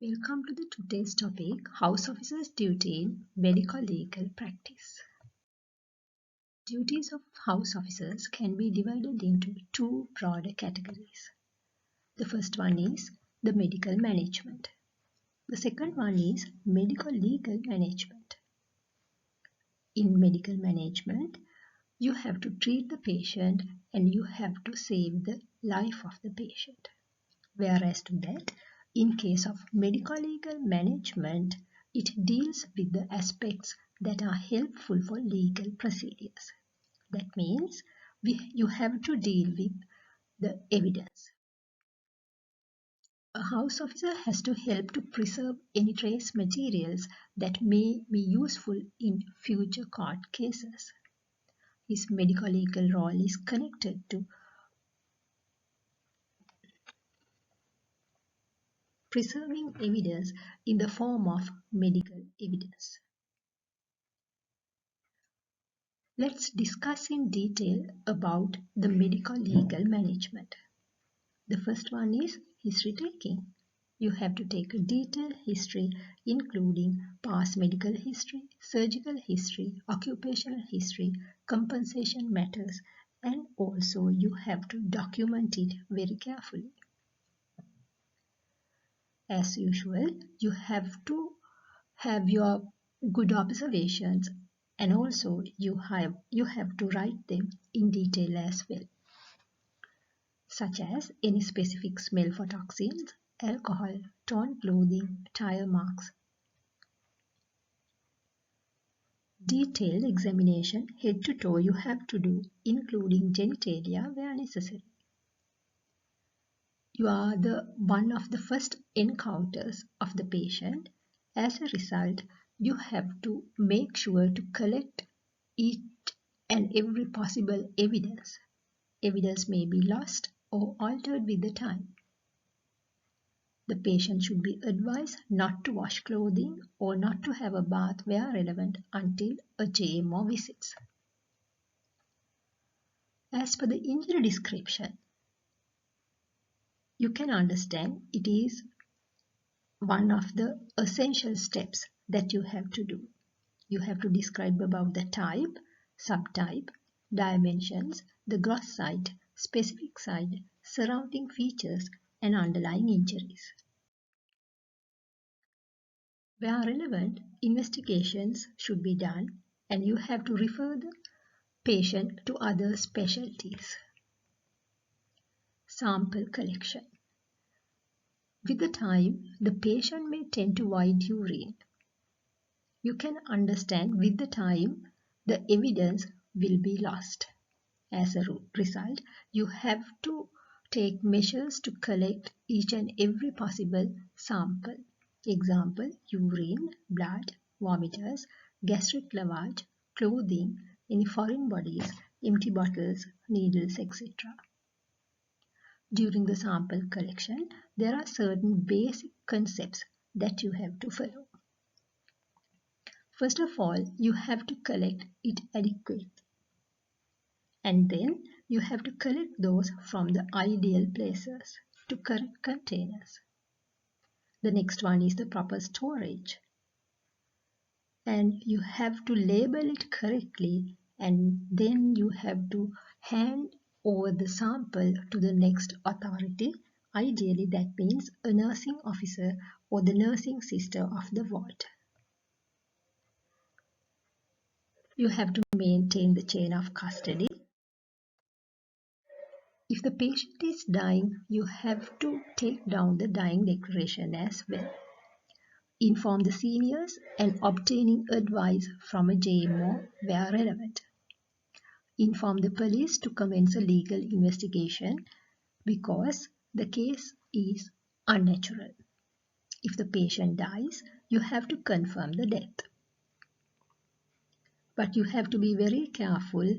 Welcome to the today's topic, House Officers' Duty in Medico-Legal Practice. Duties of House Officers can be divided into two broader categories. The first one is the medical management. The second one is medico-legal management. In medical management, you have to treat the patient and you have to save the life of the patient. Whereas to that, in case of medico-legal management, it deals with the aspects that are helpful for legal procedures. That means you have to deal with the evidence. A house officer has to help to preserve any trace materials that may be useful in future court cases. His medico-legal role is connected to preserving evidence in the form of medical evidence. Let's discuss in detail about the medico-legal management. The first one is history taking. You have to take a detailed history including past medical history, surgical history, occupational history, compensation matters, and also you have to document it very carefully. As usual, you have to have your good observations and also you have to write them in detail as well, such as any specific smell for toxins, alcohol, torn clothing, tire marks. Detailed examination head to toe you have to do, including genitalia where necessary. You are the one of the first encounters of the patient. As a result, you have to make sure to collect each and every possible evidence. Evidence may be lost or altered with the time. The patient should be advised not to wash clothing or not to have a bath where relevant until a JMO visits. As per the injury description, you can understand it is one of the essential steps that you have to do. You have to describe about the type, subtype, dimensions, the gross site, specific site, surrounding features, and underlying injuries. Where relevant, investigations should be done and you have to refer the patient to other specialties. Sample collection. With the time, the patient may tend to void urine. You can understand with the time, the evidence will be lost. As a result, you have to take measures to collect each and every possible sample. Example, urine, blood, vomiters, gastric lavage, clothing, any foreign bodies, empty bottles, needles, etc. During the sample collection, there are certain basic concepts that you have to follow. First of all, you have to collect it adequately. And then you have to collect those from the ideal places to correct containers. The next one is the proper storage. And you have to label it correctly and then you have to hand over the sample to the next authority. Ideally, that means a nursing officer or the nursing sister of the ward. You have to maintain the chain of custody. If the patient is dying, you have to take down the dying declaration as well. Inform the seniors and obtaining advice from a JMO where relevant. Inform the police to commence a legal investigation because the case is unnatural. If the patient dies, you have to confirm the death. But you have to be very careful.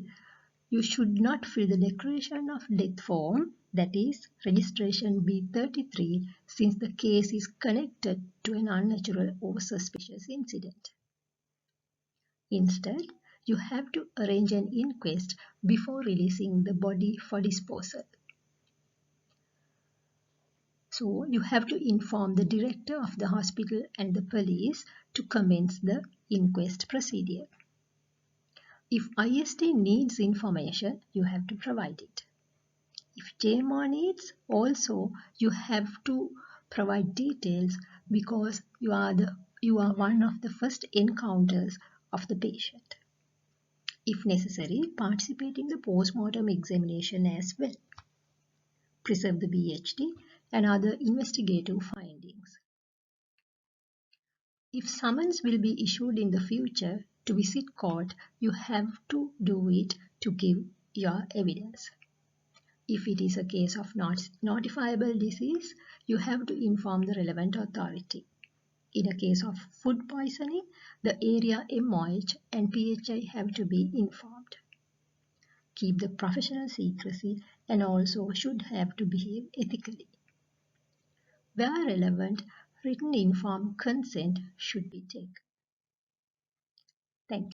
You should not fill the declaration of death form, that is registration B33, since the case is connected to an unnatural or suspicious incident. Instead, you have to arrange an inquest before releasing the body for disposal. So you have to inform the director of the hospital and the police to commence the inquest procedure. If ISD needs information, you have to provide it. If JMO needs, also you have to provide details because you are one of the first encounters of the patient. If necessary, participate in the post-mortem examination as well. Preserve the BHD and other investigative findings. If summons will be issued in the future to visit court, you have to do it to give your evidence. If it is a case of notifiable disease, you have to inform the relevant authority. In a case of food poisoning, the area MOH and PHI have to be informed. Keep the professional secrecy and also should have to behave ethically. Where relevant, written informed consent should be taken. Thank you.